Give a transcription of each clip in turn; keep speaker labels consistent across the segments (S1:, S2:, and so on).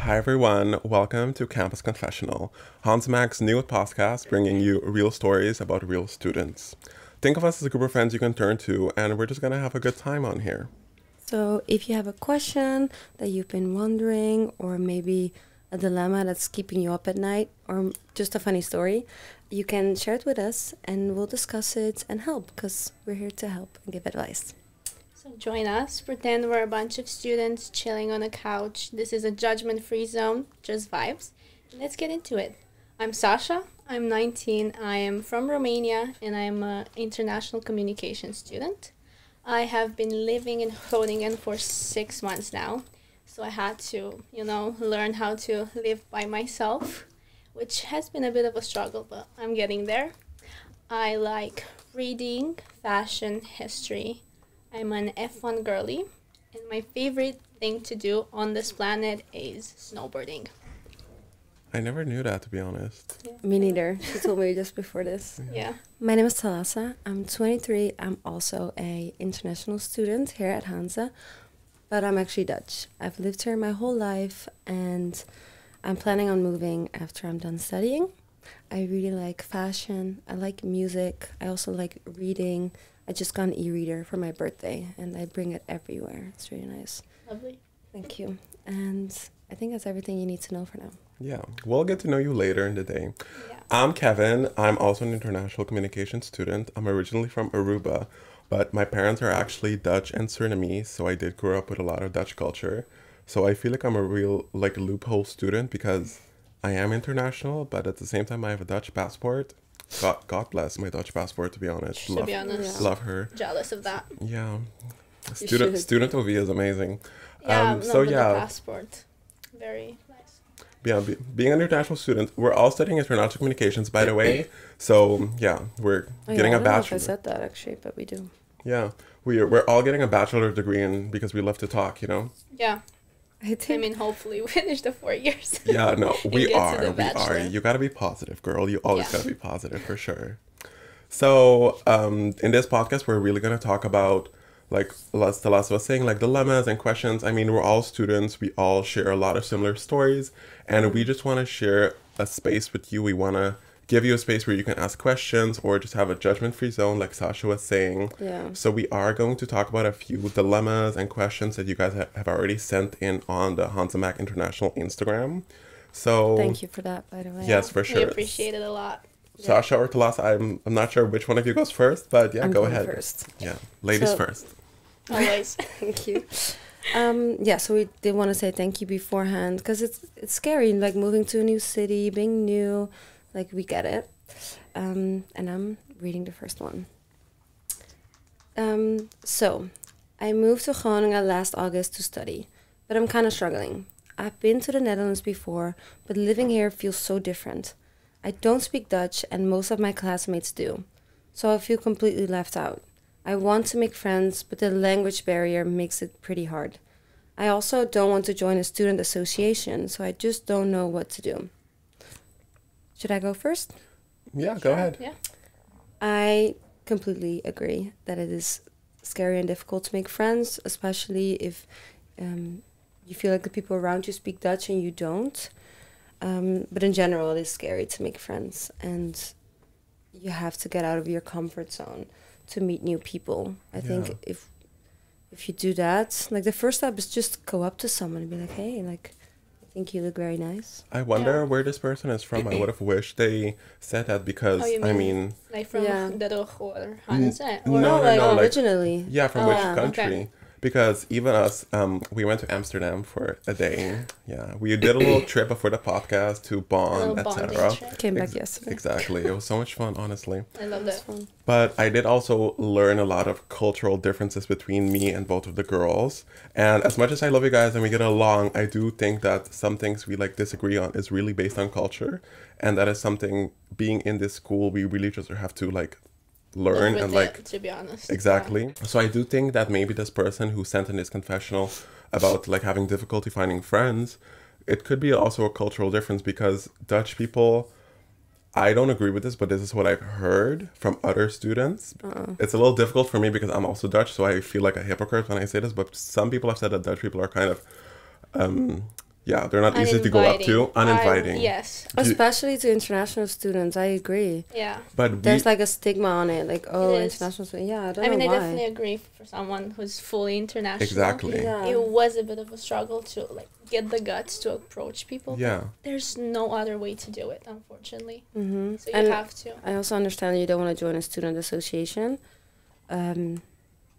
S1: Hi everyone, welcome to Campus Confessional, Hansmag's new podcast bringing you real stories about real students. Think of us as a group of friends you can turn to, and we're just gonna have a good time on here.
S2: So if you have a question that you've been wondering, or maybe a dilemma that's keeping you up at night, or just a funny story, you can share it with us and we'll discuss it and help, because we're here to help and give advice.
S3: So join us, pretend we're a bunch of students chilling on a couch. This is a judgment-free zone, just vibes. Let's get into it. I'm Sasha, I'm 19, I am from Romania, and I'm an international communication student. I have been living in Groningen for 6 months now, so I had to, learn how to live by myself, which has been a bit of a struggle, but I'm getting there. I like reading, fashion, history. I'm an F1 girly, and my favorite thing to do on this planet is snowboarding.
S1: I never knew that, to be honest.
S3: Yeah.
S2: Me neither. She told me just before this.
S3: Yeah.
S2: My name is Thalassa. I'm 23. I'm also a international student here at Hansa, but I'm actually Dutch. I've lived here my whole life, and I'm planning on moving after I'm done studying. I really like fashion. I like music. I also like reading. I just got an e-reader for my birthday, and I bring it everywhere. It's really nice.
S3: Lovely.
S2: Thank you. And I think that's everything you need to know for now.
S1: Yeah, we'll get to know you later in the day.
S3: Yeah.
S1: I'm Kevin. I'm also an international communication student. I'm originally from Aruba, but my parents are actually Dutch and Surinamese, so I did grow up with a lot of Dutch culture. So I feel like I'm a real loophole student because I am international, but at the same time I have a Dutch passport. God bless my Dutch passport, to be honest.
S3: To be honest.
S1: Love her.
S3: Jealous of that.
S1: Yeah.
S2: should.
S1: Student OV is amazing.
S3: Yeah,
S1: so
S3: the
S1: yeah.
S3: passport. Very nice.
S1: Yeah, being an international student, we're all studying international communications, by the way. So yeah, we're getting
S2: I
S1: a
S2: don't know if I
S1: bachelor.
S2: said that actually, but we do.
S1: Yeah, we're all getting a bachelor degree in because we love to talk, you know.
S3: Yeah.
S2: I think.
S3: Hopefully we finish the 4 years.
S1: Yeah, no,
S3: And
S1: we
S3: get to
S1: are.
S3: the
S1: We are.
S3: bachelor.
S1: You gotta be positive, girl. You always
S3: Yeah.
S1: gotta be positive for sure. So, in this podcast, we're really gonna talk about, like Thalassa was saying, like dilemmas and questions. I mean, we're all students. We all share a lot of similar stories, and we just want to share a space with you. We want to give you a space where you can ask questions or just have a judgment-free zone, like Sasha was saying.
S2: Yeah.
S1: So we are going to talk about a few dilemmas and questions that you guys have already sent in on the Hansa Mac International Instagram. So
S2: Thank you for that, by the way.
S1: Yes, for
S3: We
S1: sure.
S3: appreciate it a lot.
S1: Sasha or Thalassa, I'm not sure which one of you goes first, but yeah,
S2: I'm
S1: go
S2: going
S1: ahead.
S2: first.
S1: Yeah, ladies
S2: So-
S1: first.
S3: Always.
S2: Thank you. So we did want to say thank you beforehand, because it's scary, like moving to a new city, being new, like we get it. And I'm reading the first one. So I moved to Groningen last August to study, but I'm kind of struggling. I've been to the Netherlands before, but living here feels so different. I don't speak Dutch, and most of my classmates do, so I feel completely left out. I want to make friends, but the language barrier makes it pretty hard. I also don't want to join a student association, so I just don't know what to do. Should I go first?
S1: Yeah, go ahead.
S3: Yeah.
S2: I completely agree that it is scary and difficult to make friends, especially if you feel like the people around you speak Dutch and you don't. But in general, it is scary to make friends, and you have to get out of your comfort zone to meet new people. I think if you do that, like the first step is just go up to someone and be like, hey, like, I think you look very nice.
S1: I wonder
S3: Yeah.
S1: where this person is from. I would have wished they said that because,
S3: Oh, you
S1: I
S3: mean-
S1: mean,
S3: Like from
S2: Yeah.
S3: the Rug or Hansa?
S1: no,
S3: Or
S1: no,
S2: like
S1: no, like-
S2: originally.
S1: yeah, from
S2: Oh,
S1: which
S2: yeah,
S1: country?
S3: okay.
S1: Because even us, we went to Amsterdam for a day. Yeah, we did a little trip before the podcast to Bonn,
S3: Little bonding
S1: etc.
S3: trip.
S2: Came back yesterday.
S1: Exactly. It was so much fun, honestly.
S3: I love
S2: That's
S3: that.
S2: fun.
S1: But I did also learn a lot of cultural differences between me and both of the girls. And as much as I love you guys and we get along, I do think that some things we like disagree on is really based on culture. And that is something, being in this school, we really just have to like learn
S3: Live
S1: and
S3: with
S1: like
S3: it, to be honest.
S1: exactly. So I do think that maybe this person who sent in this confessional about like having difficulty finding friends, it could be also a cultural difference because Dutch people, I don't agree with this, but this is what I've heard from other students. It's a little difficult for me because I'm also Dutch, so I feel like a hypocrite when I say this, but some people have said that Dutch people are kind of Yeah, they're not easy to go up to. Uninviting.
S3: Yes.
S2: Especially to international students, I agree.
S3: Yeah.
S1: But
S2: There's like a stigma on it, like, oh,
S3: It is.
S2: international student. Yeah, I don't
S3: I mean,
S2: know
S3: I
S2: why.
S3: definitely agree for someone who's fully international.
S1: exactly.
S2: Yeah.
S3: It was a bit of a struggle to like get the guts to approach people.
S1: Yeah.
S3: There's no other way to do it, unfortunately.
S2: Mm-hmm.
S3: So you have to.
S2: I also understand you don't want to join a student association.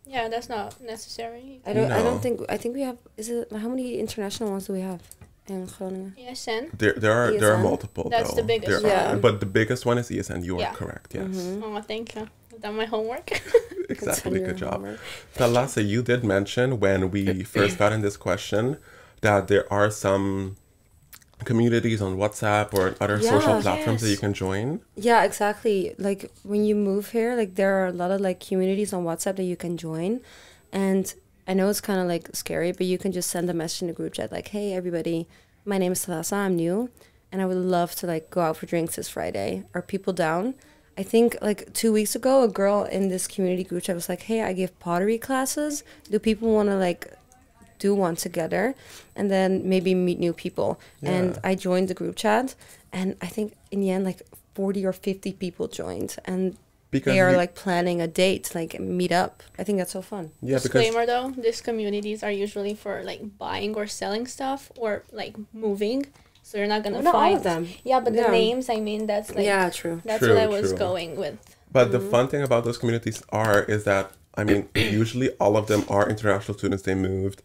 S3: Yeah, that's not necessary.
S2: I
S1: No.
S2: don't think. I think we have. Is it how many international ones do we have in Groningen?
S3: ESN.
S1: There are
S2: ESN.
S1: multiple.
S3: That's
S1: though.
S3: the biggest
S1: There
S2: one.
S1: are, but the biggest one is ESN. You are
S3: Yeah.
S1: correct. Yes.
S2: Mhm.
S3: Oh, thank you. I've done my homework.
S1: Exactly.
S2: Your
S1: Good job.
S2: homework.
S1: Thalassa, you did mention when we first got in this question that there are some communities on WhatsApp or other social
S2: Yeah.
S1: platforms that you
S3: Yes.
S1: can join.
S2: Yeah, exactly. Like when you move here, like there are a lot of like communities on WhatsApp that you can join, and I know it's kind of like scary, but you can just send a message in the group chat like, "Hey, everybody, my name is Thalassa. I'm new, and I would love to like go out for drinks this Friday. Are people down?" I think like 2 weeks ago, a girl in this community group chat was like, "Hey, I give pottery classes. Do people want to like do one together, and then maybe meet new people?" And
S1: Yeah.
S2: I joined the group chat, and I think in the end, like 40 or 50 people joined, and
S1: Because
S2: they are
S1: you-
S2: like planning a date, like meet up. I think that's so fun.
S1: yeah, because
S3: Disclaimer though, these communities are usually for like buying or selling stuff or like moving. So you're not gonna
S2: Not all
S3: find
S2: of them.
S3: Yeah, but
S2: Yeah.
S3: the names, I mean, that's like
S2: Yeah, true.
S3: that's
S1: True,
S3: what I was
S1: true.
S3: going with.
S1: But the fun thing about those communities is that, I mean, usually all of them are international students. They moved.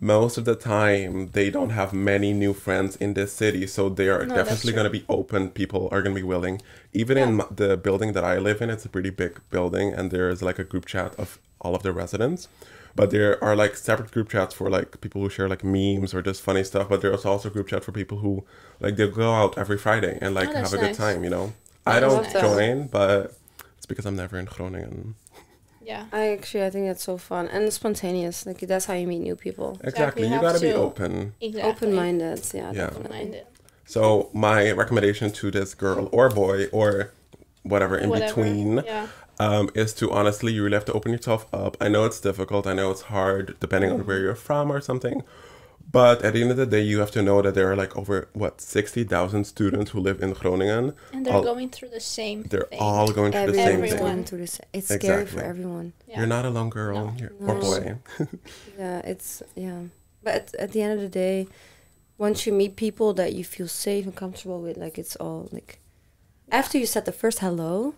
S1: Most of the time, they don't have many new friends in this city, so they are
S3: No, that's
S1: definitely
S3: true.
S1: going to be open. People are going to be willing. Even in the building that I live in, it's a pretty big building, and there's like a group chat of all of the residents. But there are like separate group chats for like people who share like memes or just funny stuff. But there's also a group chat for people who like they'll go out every Friday and like
S3: Oh, that's
S1: have a good
S3: nice.
S1: time. You know,
S3: That
S1: I
S3: is
S1: don't
S3: nice.
S1: join, but it's because I'm never in Groningen.
S3: Yeah.
S2: I think that's so fun and spontaneous. Like that's how you meet new people.
S1: Exactly, you
S3: have
S1: gotta be
S3: to-
S1: open.
S3: Exactly.
S2: Open-minded, yeah.
S1: Yeah.
S2: Definitely.
S3: Open-minded.
S1: So my recommendation to this girl or boy or whatever in
S3: Whatever.
S1: between
S3: Yeah.
S1: is to honestly, you really have to open yourself up. I know it's difficult. I know it's hard depending on where you're from or something. But at the end of the day, you have to know that there are like over, 60,000 students who live in Groningen.
S3: And they're
S1: All-
S3: going through the same
S1: They're
S3: thing.
S1: all going through the same
S2: Everyone's
S1: thing.
S3: Everyone.
S2: going through this. It's scary for
S1: Exactly.
S2: everyone.
S3: Yeah.
S1: You're not alone, girl.
S3: No.
S1: Or
S2: No.
S1: boy.
S2: Yeah, But at the end of the day, once you meet people that you feel safe and comfortable with, like it's all like, after you said the first hello,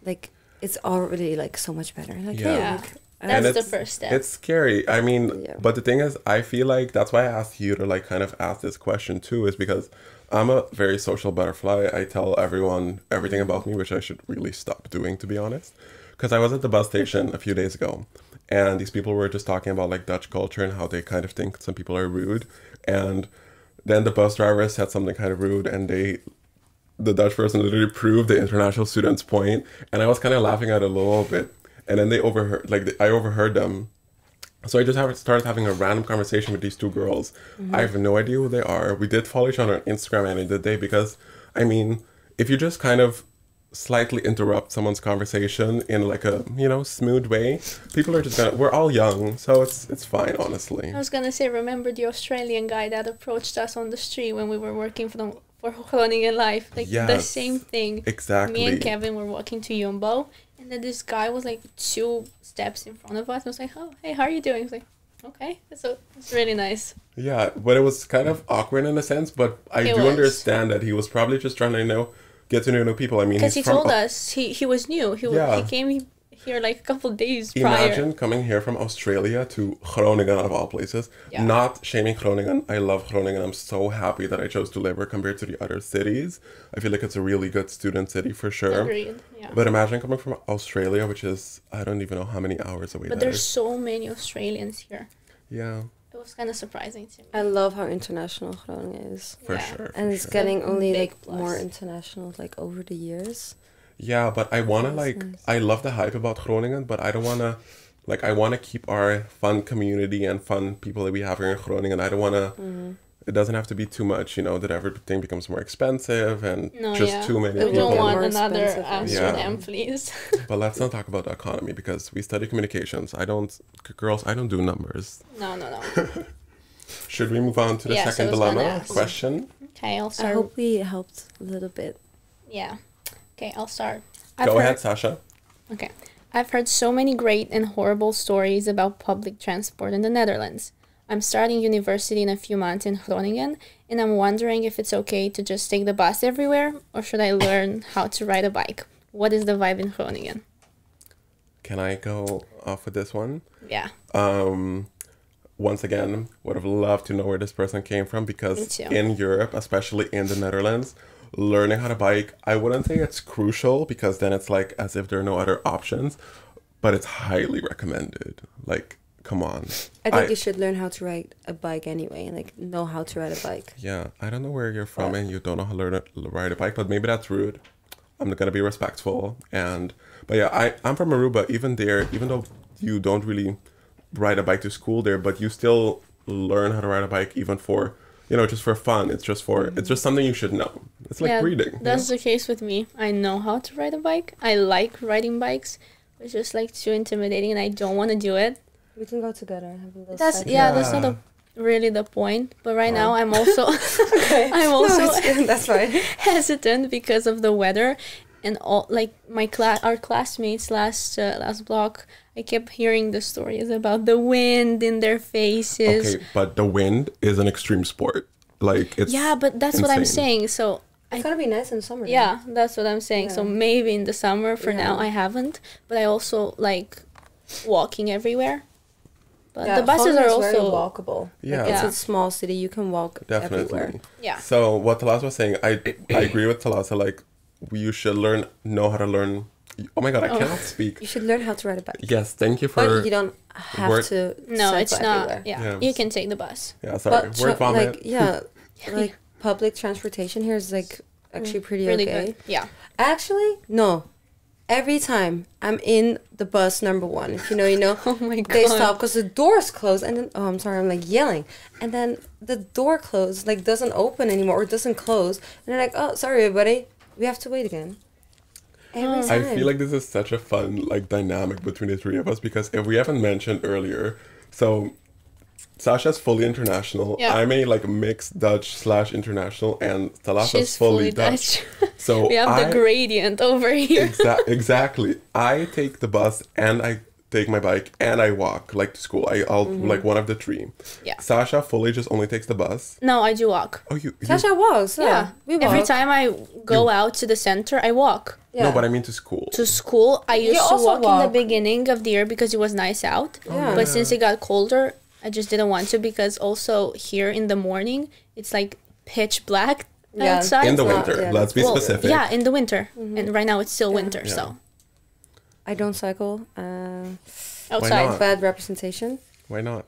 S2: like it's already like so much better. Like,
S1: Yeah.
S2: hey, like,
S3: That's
S1: And
S3: the
S1: it's-
S3: first step.
S1: It's scary. I mean,
S2: Yeah.
S1: but the thing is, I feel like that's why I asked you to like kind of ask this question too, is because I'm a very social butterfly. I tell everyone everything about me, which I should really stop doing, to be honest. Because I was at the bus station a few days ago, and these people were just talking about like Dutch culture and how they kind of think some people are rude. And then the bus driver said something kind of rude, and the Dutch person literally proved the international student's point, and I was kind of laughing at it a little bit. And then they overheard, I overheard them. So I just started having a random conversation with these two girls. I have no idea who they are. We did follow each other on Instagram and the day because, I mean, if you just kind of slightly interrupt someone's conversation in like a, smooth way, people are just gonna, we're all young, so it's fine, honestly.
S3: I was gonna say, remember the Australian guy that approached us on the street when we were working for Groningen Life? Like the
S1: Yes,
S3: same thing.
S1: Exactly.
S3: Me and Kevin were walking to Jumbo, and then this guy was like 2 steps in front of us. I was like, "Oh, hey, how are you doing?" I was like, "Okay." So it's really nice.
S1: Yeah, but it was kind of awkward in a sense, but I
S3: It
S1: do
S3: was.
S1: understand that he was probably just trying to, get to know new people. I mean,
S3: Because
S1: he's
S3: he
S1: from
S3: told us he was new.
S1: Yeah.
S3: He came here like a couple days prior.
S1: Imagine coming here from Australia to Groningen, out of all places.
S3: Yeah.
S1: Not shaming Groningen. I love Groningen. I'm so happy that I chose to live here compared to the other cities. I feel like it's a really good student city for sure.
S3: Agreed. Yeah.
S1: But imagine coming from Australia, which is, I don't even know how many hours away
S3: But
S1: that
S3: there's
S1: is.
S3: so many Australians here.
S1: Yeah,
S3: It was kind of surprising to me.
S2: I love how international Groningen is.
S1: for
S3: Yeah.
S1: sure.
S2: And
S1: for
S2: it's
S1: sure.
S2: getting only
S3: Big
S2: like
S3: plus.
S2: more international like over the years.
S1: Yeah, but I want to
S2: That's nice.
S1: I love the hype about Groningen, but I don't want to, I want to keep our fun community and fun people that we have here in Groningen. I don't want to, it doesn't have to be too much, that everything becomes more expensive and
S3: No,
S1: just
S3: yeah.
S1: too many
S3: We
S2: It will
S3: don't
S1: people.
S2: get
S3: want
S2: more
S3: another
S2: expensive.
S3: Amsterdam, please.
S1: But let's not talk about the economy because we study communications. Girls, I don't do numbers.
S3: No.
S1: Should we move on to the
S3: Yes, I
S1: second
S3: was gonna
S1: dilemma
S3: ask.
S1: question?
S3: Okay, I'll
S2: I
S3: start.
S2: hope we helped a little bit.
S3: Yeah. Okay, I'll start.
S1: Go ahead, Sasha.
S3: Okay. I've heard so many great and horrible stories about public transport in the Netherlands. I'm starting university in a few months in Groningen, and I'm wondering if it's okay to just take the bus everywhere, or should I learn how to ride a bike? What is the vibe in Groningen?
S1: Can I go off with this one?
S3: Yeah.
S1: Once again, would have loved to know where this person came from,
S3: Me
S1: because
S3: too.
S1: in Europe, especially in the Netherlands, learning how to bike, I wouldn't say it's crucial, because then it's like as if there are no other options, but it's highly recommended. Like, come on.
S2: I think you should learn how to ride a bike anyway, like know how to ride a bike.
S1: Yeah, I don't know where you're from and you don't know how to ride a bike, but maybe that's rude. I'm not gonna be respectful. But yeah, I'm from Aruba. Even there, even though you don't really ride a bike to school there, but you still learn how to ride a bike, even for, just for fun. It's just something you should know. It's like reading.
S3: That's the case with me. I know how to ride a bike. I like riding bikes. It's just like too intimidating, and I don't want to do it.
S2: We can go together and have a little
S3: That's
S2: cycle.
S3: that's not really the point. But right now, I'm also
S2: That's right.
S3: hesitant because of the weather, and all like our classmates last block. I kept hearing the stories about the wind in their faces.
S1: Okay, but the wind is an extreme sport. Like, it's
S3: but that's what I'm
S1: insane.
S3: saying. So
S2: It's gonna be nice in the summer.
S3: yeah, that's what I'm saying. So
S2: Yeah.
S3: maybe in the summer. For now,
S2: Yeah.
S3: I haven't. But I also like walking everywhere. But
S2: Yeah,
S3: the buses
S2: Groningen
S3: are
S2: is very
S3: also
S2: walkable.
S1: Yeah.
S2: Like, it's
S3: Yeah.
S2: a small city. You can walk
S1: Definitely.
S2: everywhere.
S3: yeah.
S1: So what Thalassa was saying, I agree with Thalassa. Like, you should know how to learn. Oh my god, I cannot speak.
S2: You should learn how to ride a bike.
S1: Yes, thank you for.
S2: But you don't have
S1: word-
S2: to.
S3: No,
S2: cycle
S3: it's not.
S2: everywhere.
S3: Yeah.
S1: Yeah.
S3: You can take the bus.
S1: Yeah, sorry.
S2: But
S1: Word vomit.
S2: like like public transportation here is like actually pretty
S3: Really
S2: okay.
S3: good. Yeah.
S2: Actually, no. Every time I'm in the bus number one, if you know,
S3: Oh my
S2: they
S3: God.
S2: stop because the door's closed, and then I'm sorry, I'm like yelling, and then the door closed, like doesn't open anymore or doesn't close, and they're like, oh, sorry, everybody, we have to wait again. Every time.
S1: I feel like this is such a fun like dynamic between the three of us, because if we haven't mentioned earlier, so Sasha's fully international.
S3: Yeah.
S1: I'm a like mixed Dutch/international, and Thalassa's
S3: She's
S1: fully Dutch. So
S3: we have the gradient over here.
S1: Exactly. I take the bus and I take my bike and I walk like to school. I'll like one of the three.
S3: Yeah.
S1: Sasha fully just only takes the bus.
S3: No, I do walk.
S1: Oh, you
S2: Sasha walks.
S3: Yeah.
S2: We walk.
S3: Every time I go out to the center, I walk.
S2: Yeah.
S1: No, but I mean to school.
S3: To school, I used to
S2: also
S3: walk in
S2: walk.
S3: the beginning of the year because it was nice out.
S2: Yeah.
S3: But since it got colder, I just didn't want to, because also here in the morning, it's like pitch black
S2: Yeah.
S3: outside.
S1: In the
S2: not-
S1: winter.
S2: yeah,
S1: Let's be
S3: Well,
S1: specific.
S3: yeah, in the winter. And right now it's still winter,
S1: Yeah.
S3: so
S2: I don't cycle.
S3: outside.
S1: not?
S2: Bad representation.
S1: Why not?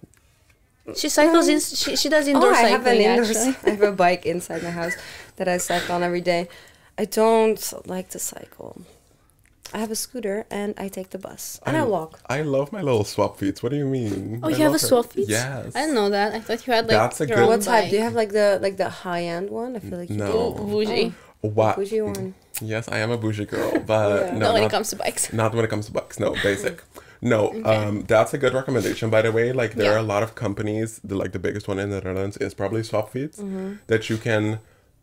S3: She cycles in. She does indoor
S2: I have an
S3: cycling.
S2: indoor.
S3: Actually,
S2: I have a bike inside my house that I cycle on every day. I don't like to cycle. I have a scooter and I take the bus and I walk.
S1: I love my little swap feet. What do you mean?
S3: Oh,
S1: I
S3: you have
S1: love
S3: a
S1: her.
S3: swap feet?
S1: Yes.
S3: I didn't know that. I thought you had like
S1: That's a
S3: your
S1: good-
S3: own
S2: What type?
S3: bike.
S2: Do you have like the high end one? I feel like you
S1: No.
S2: do.
S3: Bougie.
S1: Wow.
S2: Bougie one.
S1: Yes, I am a bougie girl, but
S2: Yeah.
S1: no,
S3: Not when
S1: not,
S3: it comes to bikes.
S1: not when it comes to bikes. No, basic. No, that's a good recommendation, by the way. Like, there
S3: Yeah.
S1: are a lot of companies, the biggest one in the Netherlands is probably Swapfiets,
S2: Mm-hmm.
S1: that you can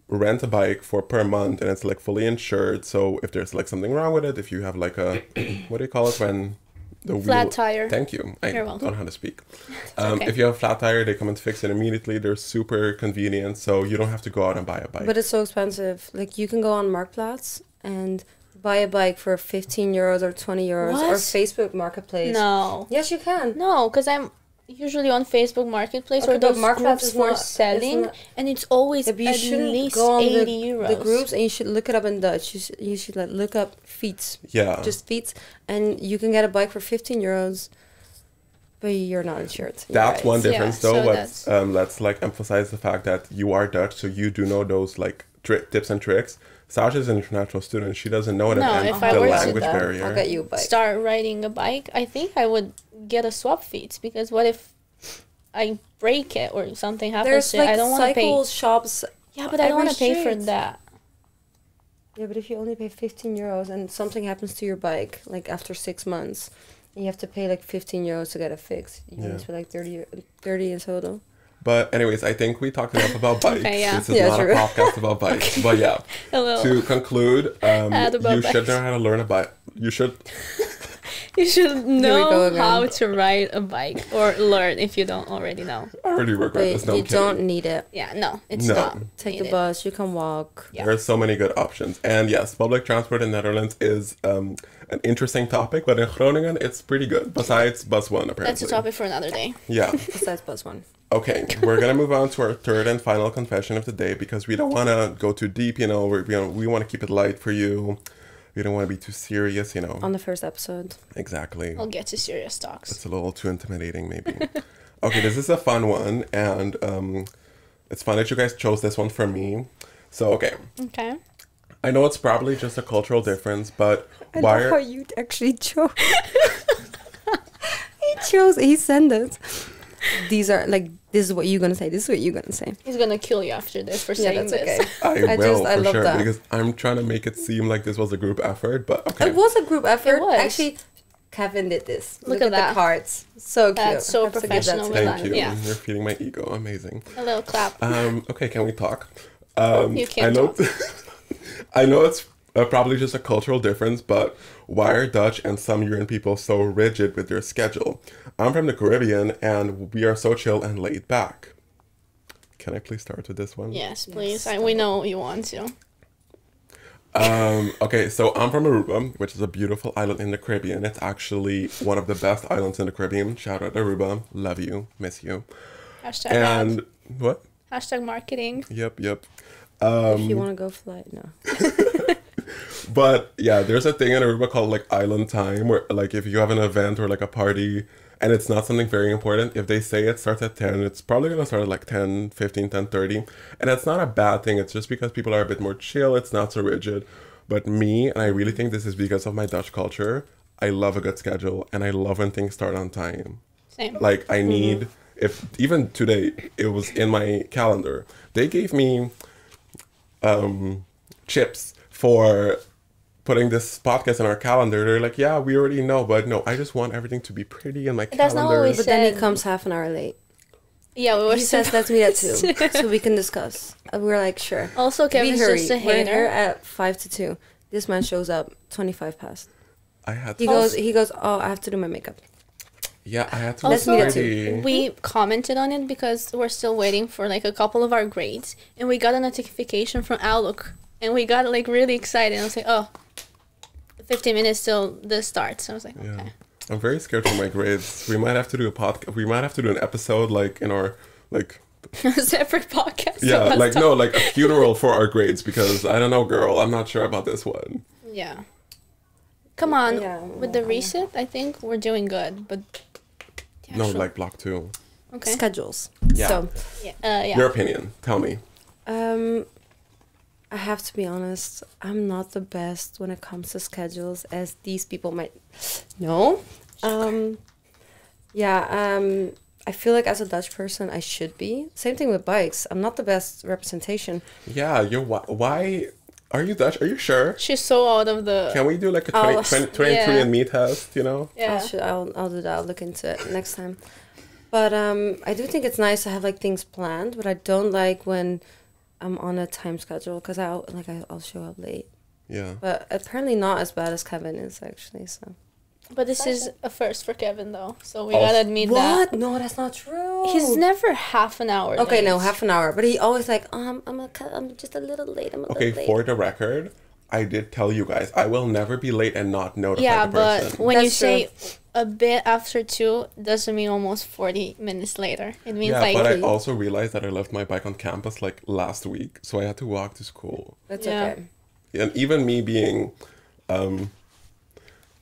S1: rent a bike for per month, and it's like fully insured. So if there's like something wrong with it, if you have like a, what do you call it when the
S3: Flat
S1: wheel...
S3: tire.
S1: Thank you. I
S3: You're
S1: don't
S3: welcome.
S1: know how to speak.
S3: okay.
S1: If you have a flat tire, they come and fix it immediately. They're super convenient, so you don't have to go out and buy a bike.
S2: But it's so expensive. Like you can go on Marktplaats and buy a bike for 15 euros or 20 euros or
S3: What?
S2: Facebook Marketplace.
S3: No,
S2: Yes, you can.
S3: no, because I'm usually on Facebook Marketplace
S2: Okay,
S3: or
S2: but
S3: those
S2: Marketplaats
S3: groups
S2: is
S3: for
S2: not- it's
S3: selling,
S2: not-
S3: and it's always
S2: Yeah, but you
S3: at
S2: shouldn't
S3: least
S2: go on
S3: 80 euros.
S2: the groups and you should look it up in Dutch. You should like look up feet,
S1: yeah.
S2: just feet, and you can get a bike for 15 euros, but you're not insured. You're
S1: That's
S2: right.
S1: one difference,
S3: Yeah,
S1: though.
S3: so
S1: But let's like emphasize the fact that you are Dutch, so you do know those like tips and tricks. Sasha's an international student; she doesn't know it,
S3: No,
S1: and
S3: if I
S1: the
S3: were to-
S1: language
S2: I'll
S1: barrier.
S2: get you a bike.
S3: Start riding a bike, I think I would get a swap feet, because what if I break it or something happens
S2: There's
S3: to
S2: like
S3: it? I don't want to pay.
S2: cycle shops.
S3: Yeah, but I don't
S2: every
S3: want to pay for
S2: street.
S3: that.
S2: Yeah, but if you only pay 15 euros and something happens to your bike, like after 6 months, and you have to pay like 15 euros to get it fixed, you
S1: Yeah.
S2: need to pay like 30 in total.
S1: But anyways, I think we talked enough about bikes.
S3: Okay, yeah.
S1: This is
S2: Yeah,
S1: not
S2: true.
S1: a podcast about bikes. But yeah,
S3: Hello.
S1: to conclude,
S3: About
S1: you should
S3: bikes.
S1: know how to learn a bike. You should.
S3: You should know
S2: again.
S3: how to ride a bike or learn if you don't already know.
S1: I already regret this.
S2: But
S1: No,
S2: you
S1: I'm kidding.
S2: don't need it.
S3: Yeah, no, it's
S1: No.
S3: not.
S2: Take the
S3: needed.
S2: bus. You can walk.
S3: Yeah.
S1: There are so many good options. And yes, public transport in Netherlands is an interesting topic, but in Groningen, it's pretty good. Besides bus one, apparently.
S3: That's a topic for another day.
S1: Yeah.
S2: Besides bus one.
S1: Okay, we're gonna move on to our third and final confession of the day because we don't want to go too deep. You know, we want to keep it light for you. We don't want to be too serious. You know.
S2: On the first episode.
S1: Exactly.
S3: I'll get to serious talks.
S1: It's a little too intimidating, maybe. Okay, this is a fun one, and it's fun that you guys chose this one for me. So, okay,
S3: Okay.
S1: I know it's probably just a cultural difference, but
S2: I
S1: why
S2: love how
S1: are
S2: you actually chose. He sent it. These are like, this is what you're gonna say. This is what you're gonna say.
S3: He's gonna kill you after this for
S2: Yeah,
S3: saying
S2: that's
S3: this.
S2: okay.
S1: I will
S2: I
S1: for
S2: love
S1: sure
S2: that.
S1: because I'm trying to make it seem like this was a group effort, but okay.
S2: It was a group effort.
S3: It was.
S2: Actually, Kevin did this.
S3: Look
S2: Look,
S3: at
S2: at
S3: that.
S2: the cards. So cute.
S3: That's so
S2: Have to give that
S3: professional
S2: to
S3: with
S2: him.
S1: Thank you.
S3: Yeah.
S1: You're feeding my ego. Amazing.
S3: A little clap.
S1: Okay, can we talk?
S3: You can't
S1: I know,
S3: talk.
S1: I know it's probably just a cultural difference, but why are Dutch and some European people so rigid with their schedule? I'm from the Caribbean, and we are so chill and laid back. Can I please start with this one?
S3: Yes, please. We know you want to.
S1: Okay, so I'm from Aruba, which is a beautiful island in the Caribbean. It's actually one of the best islands in the Caribbean. Shout out Aruba. Love you. Miss you.
S3: Hashtag
S1: And
S3: ad.
S1: what?
S3: Hashtag marketing.
S1: Yep.
S2: If you want to go fly, no.
S1: But yeah, there's a thing in Aruba called like island time where like if you have an event or like a party and it's not something very important, if they say it starts at 10, it's probably going to start at like 10, 15, 10:30. And it's not a bad thing. It's just because people are a bit more chill. It's not so rigid. But me, and I really think this is because of my Dutch culture, I love a good schedule and I love when things start on time.
S3: Same.
S1: Like I need, if even today it was in my calendar, they gave me chips for putting this podcast in our calendar. They're like, yeah, we already know, but no, I just want everything to be pretty in my
S3: That's not
S1: calendar.
S3: always-
S2: But then he
S3: said-
S2: comes half an hour late.
S3: Yeah, we were
S2: He says, let's meet at 2, so we can discuss. And we're like, sure.
S3: Also, Kevin's
S2: We hurry.
S3: just a
S2: We're here
S3: hater.
S2: at 5 to 2. This man shows up 25 past.
S1: I had
S2: He
S1: to,
S2: goes, oh, I have to do my makeup.
S1: yeah, I had to
S2: Let's
S1: be
S2: meet at
S1: pretty.
S3: We commented on it because we're still waiting for like a couple of our grades, and we got a notification from Outlook, and we got like really excited. I was like, oh, 15 minutes till this starts. I was like,
S1: Yeah.
S3: okay.
S1: I'm very scared for my grades. We might have to do a podcast. We might have to do an episode like in our like
S3: Separate podcast.
S1: yeah,
S3: about
S1: like
S3: stuff.
S1: no, like a funeral for our grades because I don't know, girl. I'm not sure about this one.
S3: Yeah. Come on,
S2: Yeah,
S3: with the reset, I think we're doing good, but the
S1: No,
S3: actual-
S1: like block 2.
S3: okay.
S2: Schedules.
S1: Yeah.
S2: So,
S3: Yeah.
S1: Your opinion. Tell me.
S2: I have to be honest, I'm not the best when it comes to schedules, as these people might know. I feel like as a Dutch person, I should be. Same thing with bikes. I'm not the best representation.
S1: Yeah, you're why are you Dutch? Are you sure?
S3: She's so out of the.
S1: Can we do like a
S2: Oh,
S1: 23
S3: yeah.
S1: and me test, you know?
S3: Yeah.
S2: I'll do that. I'll look into it next time. But I do think it's nice to have like things planned, but I don't like when I'm on a time schedule because I'll show up late.
S1: Yeah.
S2: But apparently not as bad as Kevin is actually. So
S3: But this is a first for Kevin, though, so we
S1: Oh.
S3: gotta admit that.
S2: No, that's not true.
S3: He's never half an hour.
S2: okay.
S3: late.
S2: No, half an hour. But he always like I'm just a little late. I'm a
S1: Okay,
S2: little late.
S1: for the record, I did tell you guys I will never be late and not notify
S3: Yeah,
S1: the
S3: but
S1: person.
S3: when you
S2: That's
S3: say a bit after 2, doesn't mean almost 40 minutes later. It means
S1: Yeah,
S3: like
S1: but I also realized that I left my bike on campus like last week, so I had to walk to school.
S2: That's
S3: Yeah.
S2: okay.
S1: And even me being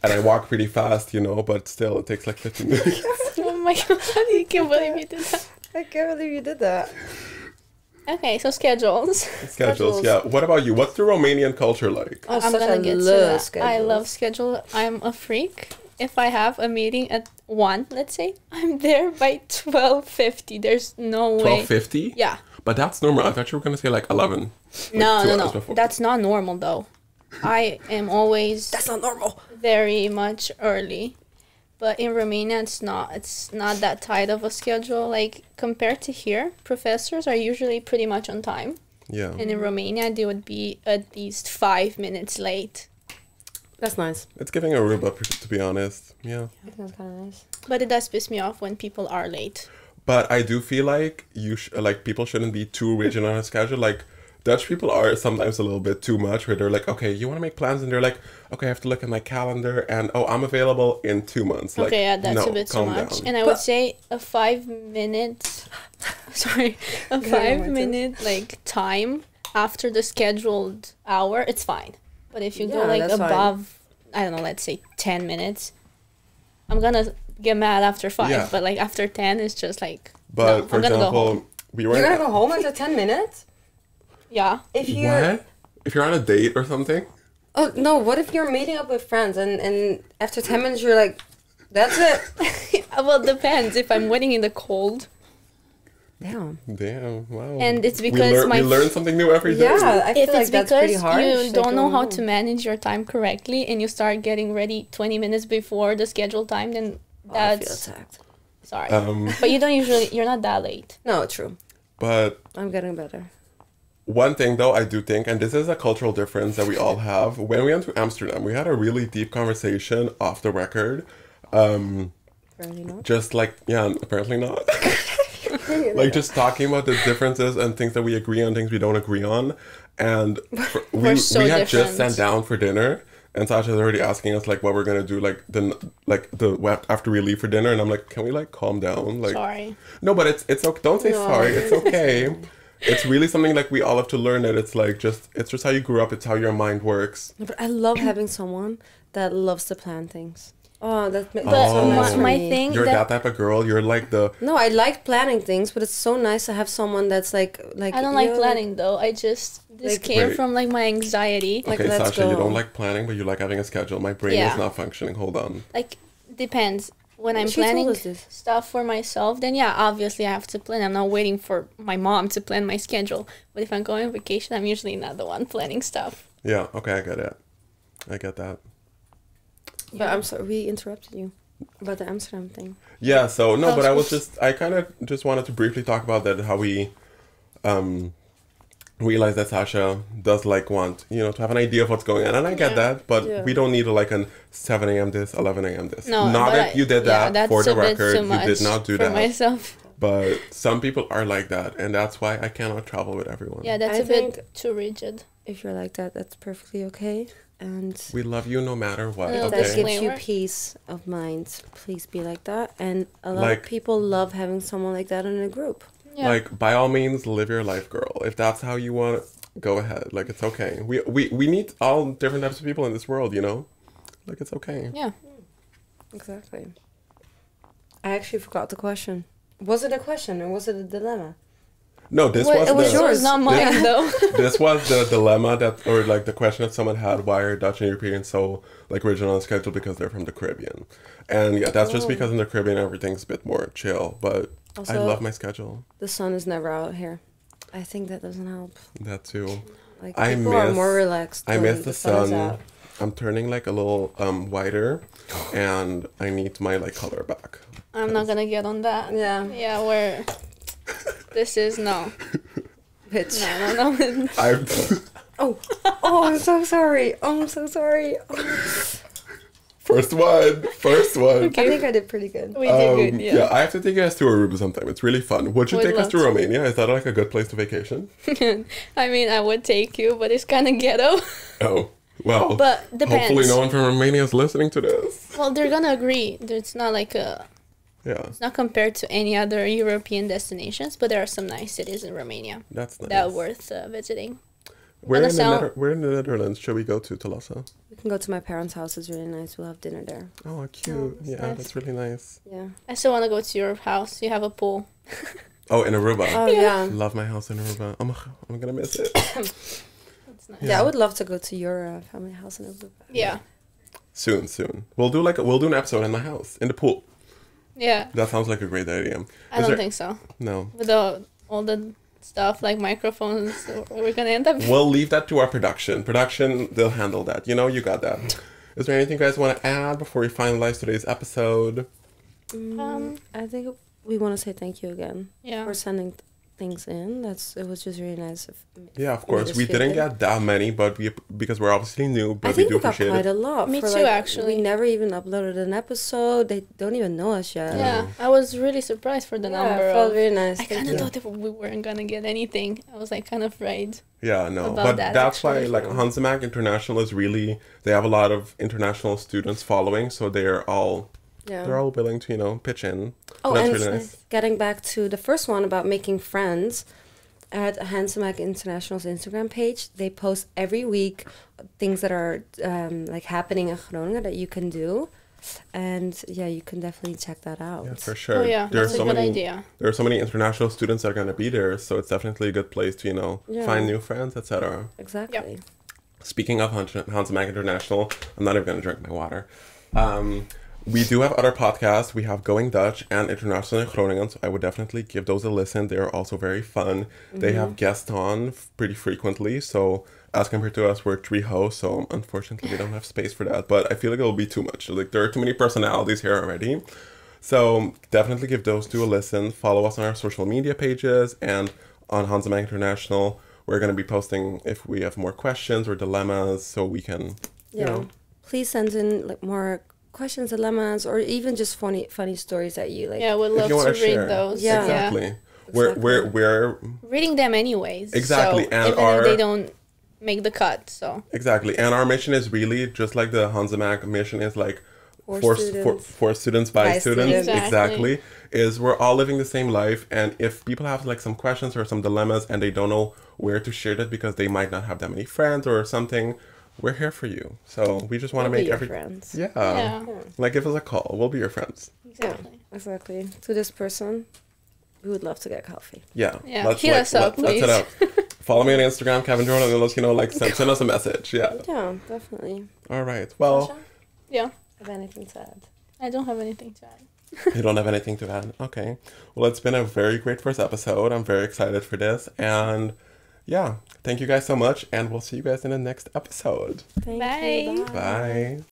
S1: and I walk pretty fast, you know, but still it takes like 15 minutes.
S3: oh my god, I can't believe you did that.
S2: I can't believe you did that.
S3: Okay, so schedules.
S1: Schedules, yeah. What about you? What's the Romanian culture like?
S2: Oh,
S3: I'm
S2: such
S3: gonna
S2: a
S3: get to
S2: love
S3: that. I love schedule. I'm a freak. If I have a meeting at 1, let's say, I'm there by 12:50. There's no way.
S1: 12:50?
S3: Yeah.
S1: But that's normal. I thought you were gonna say like 11. Like
S3: No,
S1: 2
S3: no,
S1: hours
S3: no.
S1: before.
S3: That's not normal though. I am always
S2: That's not normal.
S3: very much early. But in Romania, it's not that tight of a schedule. Like, compared to here, professors are usually pretty much on time.
S1: Yeah.
S3: And in Romania, they would be at least 5 minutes late.
S2: That's nice.
S1: It's giving Aruba, to be honest. Yeah.
S2: I think that's kind of nice.
S3: But it does piss me off when people are late.
S1: But I do feel like people shouldn't be too rigid on a schedule. Like, Dutch people are sometimes a little bit too much, where they're like, okay, you want to make plans, and they're like, okay, I have to look at my calendar, and oh, I'm available in 2 months. Like,
S3: Okay, yeah, that's
S1: no,
S3: a bit too
S1: calm
S3: much.
S1: down.
S3: And I would say a 5 minute, sorry, a 5 minute like time after the scheduled hour, it's fine. But if you go like
S2: that's
S3: above, I don't know, let's say 10 minutes, I'm gonna get mad after 5.
S1: Yeah.
S3: But like after 10, it's just like,
S1: But
S3: no,
S1: for
S3: I'm gonna go home.
S1: example, we were.
S2: You're gonna go home after 10 minutes?
S3: Yeah.
S2: If you're...
S1: What? If you're on a date or something?
S2: Oh, no, what if you're meeting up with friends and after 10 minutes you're like, that's it?
S3: Well, it depends. If I'm waiting in the cold,
S2: Damn.
S1: Damn, wow.
S3: and it's because
S1: we learn something new every day.
S2: Yeah, I feel
S3: if
S2: like
S3: it's
S2: that's pretty
S3: because
S2: hard.
S3: you don't know how to manage your time correctly and you start getting ready 20 minutes before the scheduled time, then
S2: I feel
S3: that's
S2: attacked.
S3: sorry.
S1: Um,
S3: But you're not that late.
S2: No, true.
S1: but
S2: I'm getting better.
S1: one thing though, I do think, and this is a cultural difference that we all have, when we went to Amsterdam, we had a really deep conversation off the record.
S2: Apparently not.
S1: Just like, yeah, apparently not. Like just talking about the differences and things that we agree on, things we don't agree on. And we
S3: so
S1: had just
S3: different.
S1: sat down for dinner, and Sasha's already asking us like what we're gonna do after we leave for dinner, and I'm like, can we like calm down? Like,
S3: Sorry.
S1: no, but it's okay. Don't say
S2: No.
S1: sorry. It's okay. It's really something like we all have to learn that it's like it's just how you grew up. It's how your mind works.
S2: No, but I love having someone that loves to plan things. Oh, that's
S3: But
S1: Oh.
S2: nice for
S3: my
S2: me.
S3: thing
S1: You're
S3: that
S1: that type of girl. You're like the
S2: No, I like planning things, but it's so nice to have someone that's like
S3: I don't like
S2: you're
S3: planning though. This
S2: Like-
S3: came
S1: Wait.
S3: from like my anxiety.
S2: Like,
S1: okay,
S2: let's
S1: Sasha. You
S2: go.
S1: don't like planning, but you like having a schedule. My brain
S3: Yeah.
S1: is not functioning. Hold on.
S3: Like depends. When I'm
S2: She told
S3: planning
S2: us this.
S3: stuff for myself, then yeah, obviously I have to plan. I'm not waiting for my mom to plan my schedule. But if I'm going on vacation, I'm usually not the one planning stuff.
S1: Yeah. Okay, I get it. I get that.
S2: But I'm sorry, we interrupted you about the Amsterdam thing.
S1: Yeah. So no,
S3: Oh,
S1: but
S3: oops.
S1: I kind of just wanted to briefly talk about that. How we realize that Sasha does like want to have an idea of what's going on, and I get
S3: Yeah.
S1: that, but
S2: Yeah.
S1: we don't need to like an 7 a.m. this, 11 a.m. this.
S3: No,
S1: not
S3: but
S1: that you did that
S3: that's
S1: for the
S3: a bit
S1: record.
S3: too
S1: You
S3: much
S1: did not do
S3: for
S1: that.
S3: myself.
S1: But some people are like that, and that's why I cannot travel with everyone.
S3: Yeah, that's
S2: I
S3: a bit
S2: think-
S3: too rigid.
S2: If you're like that, that's perfectly okay. And
S1: We love you no matter what.
S3: Yeah,
S2: if that
S1: Okay.
S3: that's
S2: gives you
S3: Disclaimer.
S2: peace of mind, please be like that. And a lot
S1: Like-
S2: of people love having someone like that in a group.
S3: Yeah.
S1: Like, by all means, live your life, girl. If that's how you want it, go ahead. Like, it's okay. We need all different types of people in this world, Like, it's okay.
S3: yeah.
S2: Exactly. I actually forgot the question. Was it a question or was it a dilemma?
S1: No, this
S3: Well,
S1: was
S3: it was
S1: the,
S3: yours, not mine though.
S1: this was the dilemma or like the question that someone had, why are Dutch and Europeans so like rigid on schedule, because they're from the Caribbean. And yeah, that's just
S2: Oh.
S1: because in the Caribbean everything's a bit more chill, but I
S2: Also-
S1: love my schedule.
S2: The sun is never out here. I think that doesn't help.
S1: That too.
S2: Like
S1: I
S2: people are
S1: miss-
S2: more relaxed.
S1: I
S2: when
S1: miss the
S2: is
S1: sun.
S2: out.
S1: I'm turning like a little whiter, and I need my like color back.
S3: I'm not gonna get on that.
S2: Yeah.
S3: Yeah, where this is no.
S2: Bitch.
S3: No.
S1: I'm
S2: Oh, I'm so sorry. Oh, I'm so sorry. Oh.
S1: first one.
S2: I think I did pretty good.
S3: We did good, yeah.
S1: I have to take you guys to Aruba sometime. It's really fun. Would you
S3: Would
S1: take us
S3: love
S1: to
S3: to.
S1: Romania? Is that like a good place to vacation?
S3: I mean, I would take you, but it's kind of ghetto.
S1: Oh, well.
S3: But depends.
S1: Hopefully no one from Romania is listening to this.
S3: Well, they're gonna agree. It's not like
S1: Yeah,
S3: it's not compared to any other European destinations, but there are some nice cities in Romania
S1: that's nice.
S3: that are worth visiting.
S1: Where in,
S3: gonna sound-
S1: where in the Netherlands should we go to, Thalassa?
S2: We can go to my parents' house. It's really nice. We'll have dinner there.
S1: Oh, cute.
S3: Oh, that's
S1: yeah,
S3: nice.
S1: that's really nice.
S2: Yeah.
S3: I still want to go to your house. You have a pool.
S1: Oh, in Aruba.
S2: Oh, yeah.
S1: Love my house in Aruba. I'm gonna miss it.
S3: That's nice.
S2: Yeah, I would love to go to your family house in Aruba.
S3: Yeah.
S1: Soon. We'll do an episode in my house, in the pool.
S3: Yeah.
S1: That sounds like a great idea.
S3: I don't think so.
S1: No.
S3: With all the stuff like microphones, we're gonna end up.
S1: We'll leave that to our production. Production, they'll handle that. You got that. Is there anything you guys want to add before we finalize today's episode?
S2: I think we want to say thank you again
S3: Yeah.
S2: for sending things in. It was just really nice.
S1: Yeah, of course. We didn't get that many, but because we're obviously new, but
S2: I think
S1: we do
S2: we got
S1: appreciate
S2: quite
S1: it.
S2: a lot.
S3: Me
S2: for,
S3: too, actually.
S2: We never even uploaded an episode. They don't even know us yet.
S3: Yeah, I was really surprised for the number.
S2: It felt really nice.
S3: I kind of thought that we weren't gonna get anything. I was like kind of afraid.
S1: Yeah, no,
S3: about
S1: but
S3: that,
S1: that's why
S3: actually.
S1: like Hansemak International is really, they have a lot of international students following, so they're all willing to pitch in.
S2: Oh,
S1: that's
S2: and
S1: really nice.
S2: getting back to the first one about making friends, at Hansemak International's Instagram page, they post every week things that are like happening in Groningen that you can do. And yeah, you can definitely check that out.
S1: Yeah, for sure.
S3: Oh yeah,
S1: There
S3: that's a good idea.
S1: There are so many international students that are going to be there, so it's definitely a good place to find new friends, etc.
S2: Exactly.
S3: Yep.
S1: Speaking of Hansemak International, I'm not even going to drink my water. We do have other podcasts. We have Going Dutch and International in Groningen, so I would definitely give those a listen. They're also very fun. They have guests on pretty frequently, so as compared to us, we're 3 hosts, so unfortunately we don't have space for that, but I feel like it'll be too much. Like, there are too many personalities here already. So definitely give those 2 a listen. Follow us on our social media pages, and on Hansemak International, we're going to be posting if we have more questions or dilemmas, so we can,
S2: Please send in like more questions, dilemmas, or even just funny stories that you like.
S3: Yeah, we'd love to read those.
S2: Yeah.
S1: Exactly.
S2: Yeah.
S1: We're
S3: reading them anyways.
S1: Exactly,
S3: so
S1: and
S3: even if they don't make the cut, so
S1: exactly, and our mission is really just like the Hansemak mission is like for students by students. Exactly, is we're all living the same life, and if people have like some questions or some dilemmas and they don't know where to share that because they might not have that many friends or something, we're here for you. So we just want to make
S2: friends.
S1: Yeah. Like give us a call. We'll be your friends.
S3: Exactly.
S2: Yeah, exactly. To this person, we would love to get coffee.
S1: Yeah.
S3: Hit us up, please.
S1: Let's hit up. Follow me on Instagram, Kevin Jordan, and let send us a message. Yeah.
S2: Yeah, definitely.
S1: All right. Well.
S3: Sasha? Yeah.
S2: Have anything to add?
S3: I don't have anything to add.
S1: You don't have anything to add? Okay. Well, it's been a very great first episode. I'm very excited for this. And yeah, thank you guys so much. And we'll see you guys in the next episode.
S2: Thank
S3: Bye.
S2: you.
S1: Bye.